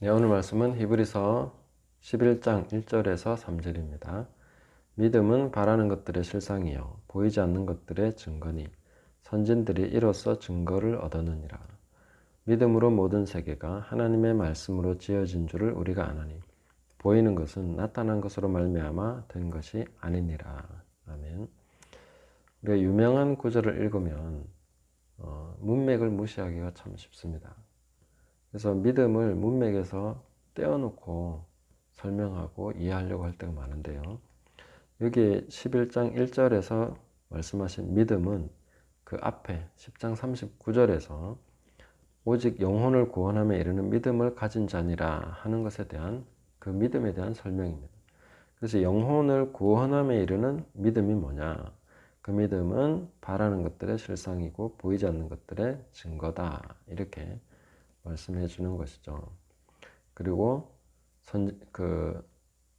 네, 오늘 말씀은 히브리서 11장 1절에서 3절입니다. 믿음은 바라는 것들의 실상이요 보이지 않는 것들의 증거니 선진들이 이로써 증거를 얻었느니라. 믿음으로 모든 세계가 하나님의 말씀으로 지어진 줄을 우리가 아나니 보이는 것은 나타난 것으로 말미암아 된 것이 아니니라. 아멘. 우리가 유명한 구절을 읽으면 문맥을 무시하기가 참 쉽습니다. 그래서 믿음을 문맥에서 떼어놓고 설명하고 이해하려고 할 때가 많은데요. 여기 11장 1절에서 말씀하신 믿음은 그 앞에 10장 39절에서 오직 영혼을 구원함에 이르는 믿음을 가진 자니라 하는 것에 대한 그 믿음에 대한 설명입니다. 그래서 영혼을 구원함에 이르는 믿음이 뭐냐? 그 믿음은 바라는 것들의 실상이고 보이지 않는 것들의 증거다. 이렇게 말씀해 주는 것이죠. 그리고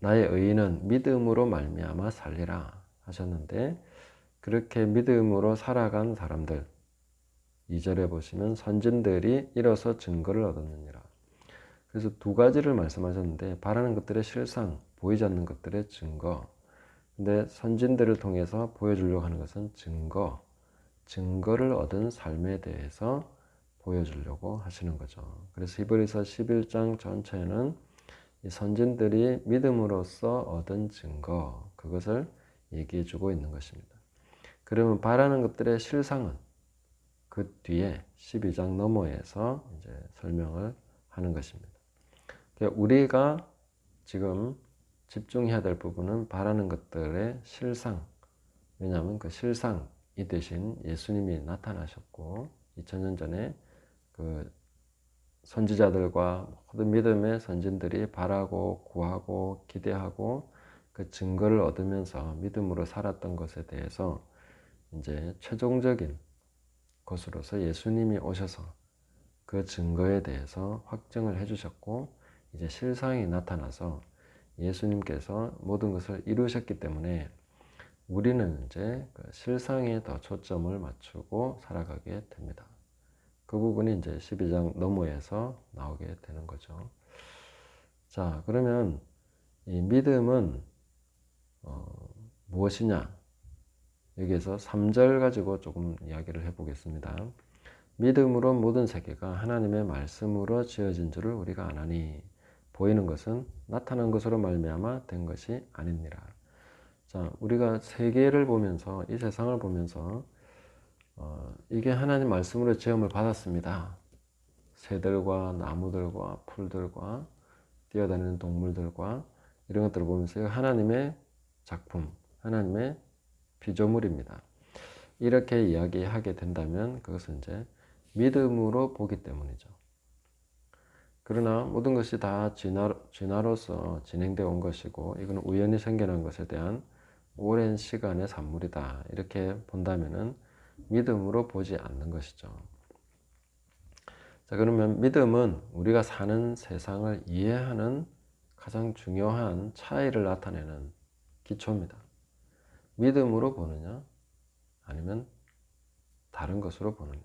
나의 의인은 믿음으로 말미암아 살리라 하셨는데, 그렇게 믿음으로 살아간 사람들 2절에 보시면 선진들이 이로써 증거를 얻었느니라. 그래서 두 가지를 말씀하셨는데, 바라는 것들의 실상, 보이지 않는 것들의 증거. 근데 선진들을 통해서 보여주려고 하는 것은 증거를 얻은 삶에 대해서 보여주려고 하시는 거죠. 그래서 히브리서 11장 전체는 이 선진들이 믿음으로써 얻은 증거, 그것을 얘기해 주고 있는 것입니다. 그러면 바라는 것들의 실상은 그 뒤에 12장 너머에서 이제 설명을 하는 것입니다. 우리가 지금 집중해야 될 부분은 바라는 것들의 실상. 왜냐하면 그 실상이 되신 예수님이 나타나셨고 2000년 전에 그 선지자들과 모든 믿음의 선진들이 바라고 구하고 기대하고 그 증거를 얻으면서 믿음으로 살았던 것에 대해서 이제 최종적인 것으로서 예수님이 오셔서 그 증거에 대해서 확증을 해주셨고, 이제 실상이 나타나서 예수님께서 모든 것을 이루셨기 때문에 우리는 이제 그 실상에 더 초점을 맞추고 살아가게 됩니다. 그 부분이 이제 12장 너머에서 나오게 되는 거죠. 자, 그러면 이 믿음은 무엇이냐? 여기에서 3절 가지고 조금 이야기를 해보겠습니다. 믿음으로 모든 세계가 하나님의 말씀으로 지어진 줄을 우리가 아나니 보이는 것은 나타난 것으로 말미암아 된 것이 아니니라. 자, 우리가 세계를 보면서, 이 세상을 보면서 이게 하나님 말씀으로 지음을 받았습니다. 새들과 나무들과 풀들과 뛰어다니는 동물들과 이런 것들을 보면서 하나님의 작품, 하나님의 피조물입니다. 이렇게 이야기하게 된다면 그것은 이제 믿음으로 보기 때문이죠. 그러나 모든 것이 다 진화로서 진행되어 온 것이고, 이건 우연히 생겨난 것에 대한 오랜 시간의 산물이다. 이렇게 본다면은 믿음으로 보지 않는 것이죠. 자, 그러면 믿음은 우리가 사는 세상을 이해하는 가장 중요한 차이를 나타내는 기초입니다. 믿음으로 보느냐, 아니면 다른 것으로 보느냐.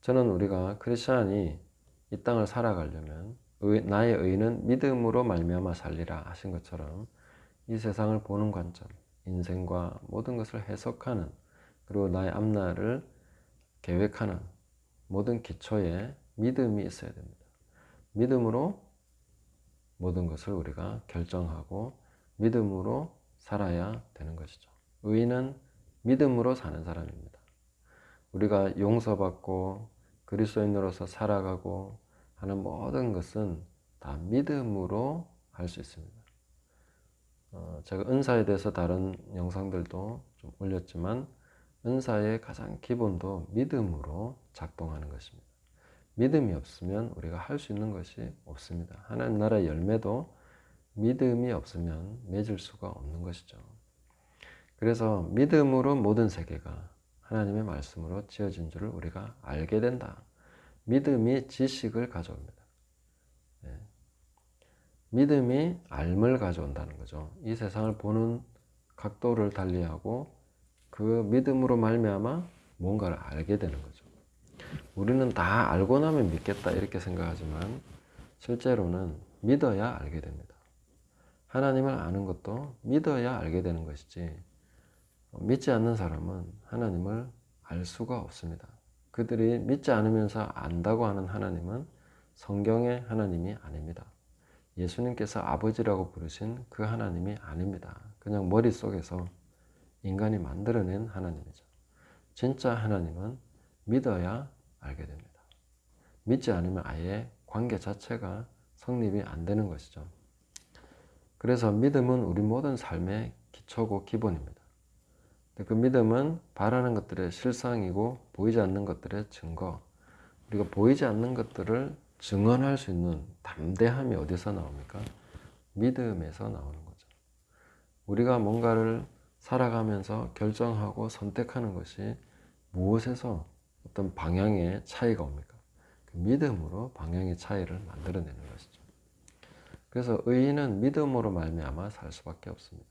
저는 우리가 크리스천이 이 땅을 살아가려면 나의 의는 믿음으로 말미암아 살리라 하신 것처럼 이 세상을 보는 관점, 인생과 모든 것을 해석하는, 그리고 나의 앞날을 계획하는 모든 기초에 믿음이 있어야 됩니다. 믿음으로 모든 것을 우리가 결정하고 믿음으로 살아야 되는 것이죠. 의인은 믿음으로 사는 사람입니다. 우리가 용서받고 그리스도인으로서 살아가고 하는 모든 것은 다 믿음으로 할 수 있습니다. 제가 은사에 대해서 다른 영상들도 좀 올렸지만, 은사의 가장 기본도 믿음으로 작동하는 것입니다. 믿음이 없으면 우리가 할 수 있는 것이 없습니다. 하나님 나라의 열매도 믿음이 없으면 맺을 수가 없는 것이죠. 그래서 믿음으로 모든 세계가 하나님의 말씀으로 지어진 줄을 우리가 알게 된다. 믿음이 지식을 가져옵니다. 믿음이 알을 가져온다는 거죠. 이 세상을 보는 각도를 달리하고 그 믿음으로 말미암아 뭔가를 알게 되는 거죠. 우리는 다 알고 나면 믿겠다 이렇게 생각하지만 실제로는 믿어야 알게 됩니다. 하나님을 아는 것도 믿어야 알게 되는 것이지, 믿지 않는 사람은 하나님을 알 수가 없습니다. 그들이 믿지 않으면서 안다고 하는 하나님은 성경의 하나님이 아닙니다. 예수님께서 아버지라고 부르신 그 하나님이 아닙니다. 그냥 머릿속에서 인간이 만들어낸 하나님이죠. 진짜 하나님은 믿어야 알게 됩니다. 믿지 않으면 아예 관계 자체가 성립이 안 되는 것이죠. 그래서 믿음은 우리 모든 삶의 기초고 기본입니다. 그 믿음은 바라는 것들의 실상이고 보이지 않는 것들의 증거, 우리가 보이지 않는 것들을 증언할 수 있는 담대함이 어디서 나옵니까? 믿음에서 나오는 거죠. 우리가 뭔가를 살아가면서 결정하고 선택하는 것이 무엇에서 어떤 방향의 차이가 옵니까? 그 믿음으로 방향의 차이를 만들어내는 것이죠. 그래서 의인은 믿음으로 말미암아 살 수밖에 없습니다.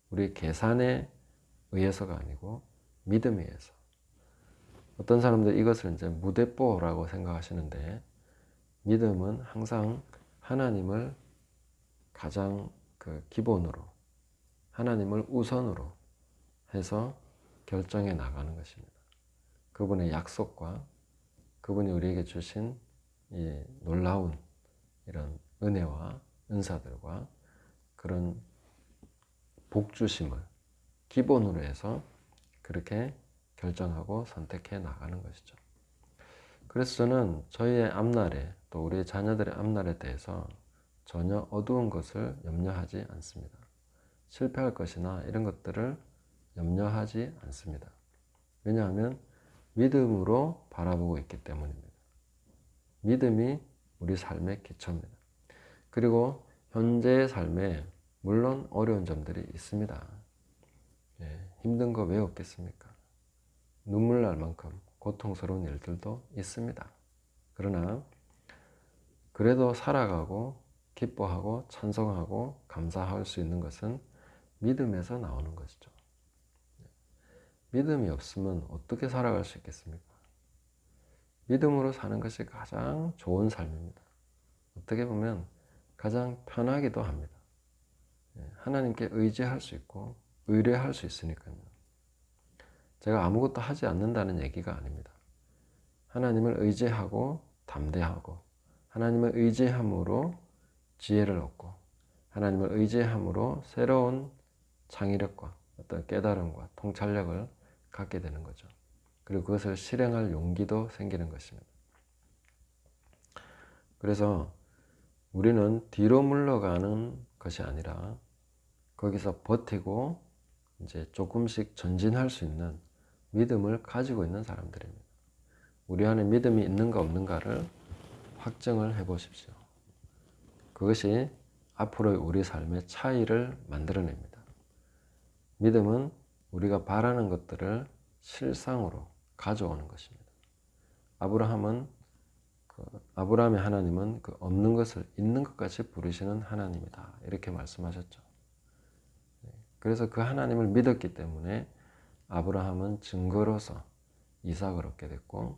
우리 계산에 의해서가 아니고 믿음에 의해서. 어떤 사람들 이것을 이제 무대뽀라고 생각하시는데, 믿음은 항상 하나님을 가장 기본으로, 하나님을 우선으로 해서 결정해 나가는 것입니다. 그분의 약속과 그분이 우리에게 주신 이 놀라운 이런 은혜와 은사들과 그런 복주심을 기본으로 해서 그렇게 결정하고 선택해 나가는 것이죠. 그래서 저는 저희의 앞날에, 또 우리 자녀들의 앞날에 대해서 전혀 어두운 것을 염려하지 않습니다. 실패할 것이나 이런 것들을 염려하지 않습니다. 왜냐하면 믿음으로 바라보고 있기 때문입니다. 믿음이 우리 삶의 기초입니다. 그리고 현재의 삶에 물론 어려운 점들이 있습니다. 힘든 거 왜 없겠습니까? 눈물 날 만큼 고통스러운 일들도 있습니다. 그러나 그래도 살아가고 기뻐하고 찬송하고 감사할 수 있는 것은 믿음에서 나오는 것이죠. 믿음이 없으면 어떻게 살아갈 수 있겠습니까? 믿음으로 사는 것이 가장 좋은 삶입니다. 어떻게 보면 가장 편하기도 합니다. 하나님께 의지할 수 있고 의뢰할 수 있으니까요. 제가 아무것도 하지 않는다는 얘기가 아닙니다. 하나님을 의지하고 담대하고, 하나님을 의지함으로 지혜를 얻고, 하나님을 의지함으로 새로운 창의력과 어떤 깨달음과 통찰력을 갖게 되는 거죠. 그리고 그것을 실행할 용기도 생기는 것입니다. 그래서 우리는 뒤로 물러가는 것이 아니라 거기서 버티고 이제 조금씩 전진할 수 있는 믿음을 가지고 있는 사람들입니다. 우리 안에 믿음이 있는가 없는가를 확정을 해 보십시오. 그것이 앞으로의 우리 삶의 차이를 만들어냅니다. 믿음은 우리가 바라는 것들을 실상으로 가져오는 것입니다. 아브라함의 하나님은 그 없는 것을 있는 것 같이 부르시는 하나님이다, 이렇게 말씀하셨죠. 그래서 그 하나님을 믿었기 때문에 아브라함은 증거로서 이삭을 얻게 됐고,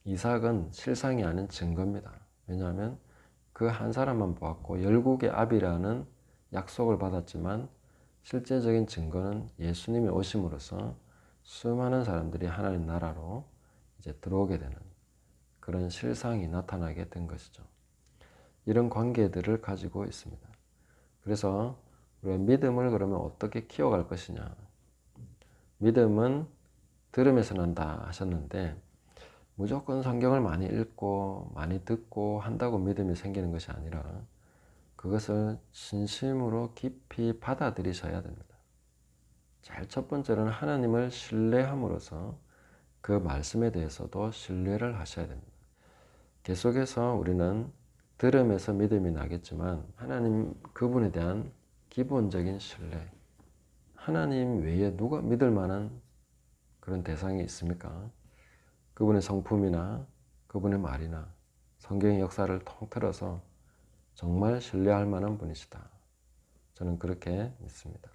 이삭은 실상이 아닌 증거입니다. 왜냐하면 그 한 사람만 보았고 열국의 아비라는 약속을 받았지만 실제적인 증거는 예수님이 오심으로써 수많은 사람들이 하나님 나라로 이제 들어오게 되는 그런 실상이 나타나게 된 것이죠. 이런 관계들을 가지고 있습니다. 그래서 우리가 믿음을 그러면 어떻게 키워갈 것이냐. 믿음은 들음에서 난다 하셨는데, 무조건 성경을 많이 읽고 많이 듣고 한다고 믿음이 생기는 것이 아니라 그것을 진심으로 깊이 받아들이셔야 됩니다. 제일 첫 번째로는 하나님을 신뢰함으로써 그 말씀에 대해서도 신뢰를 하셔야 됩니다. 계속해서 우리는 들음에서 믿음이 나겠지만 하나님 그분에 대한 기본적인 신뢰, 하나님 외에 누가 믿을 만한 그런 대상이 있습니까? 그분의 성품이나 그분의 말이나 성경의 역사를 통틀어서 정말 신뢰할 만한 분이시다. 저는 그렇게 믿습니다.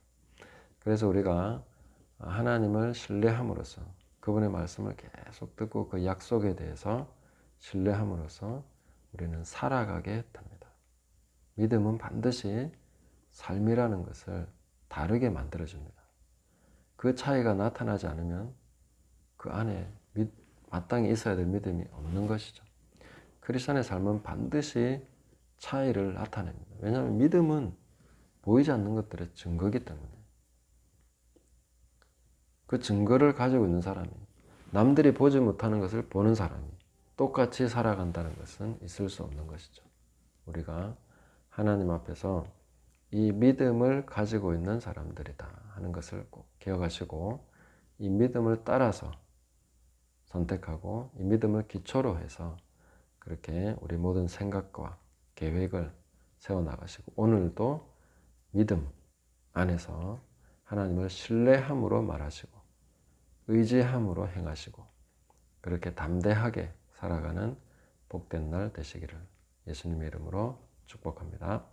그래서 우리가 하나님을 신뢰함으로써 그분의 말씀을 계속 듣고 그 약속에 대해서 신뢰함으로써 우리는 살아가게 됩니다. 믿음은 반드시 삶이라는 것을 다르게 만들어줍니다. 그 차이가 나타나지 않으면 그 안에 마땅히 있어야 될 믿음이 없는 것이죠. 크리스천의 삶은 반드시 차이를 나타냅니다. 왜냐하면 믿음은 보이지 않는 것들의 증거이기 때문에. 그 증거를 가지고 있는 사람이, 남들이 보지 못하는 것을 보는 사람이 똑같이 살아간다는 것은 있을 수 없는 것이죠. 우리가 하나님 앞에서 이 믿음을 가지고 있는 사람들이다 하는 것을 꼭 기억하시고, 이 믿음을 따라서 선택하고 이 믿음을 기초로 해서 그렇게 우리 모든 생각과 계획을 세워나가시고, 오늘도 믿음 안에서 하나님을 신뢰함으로 말하시고 의지함으로 행하시고 그렇게 담대하게 살아가는 복된 날 되시기를 예수님의 이름으로 축복합니다.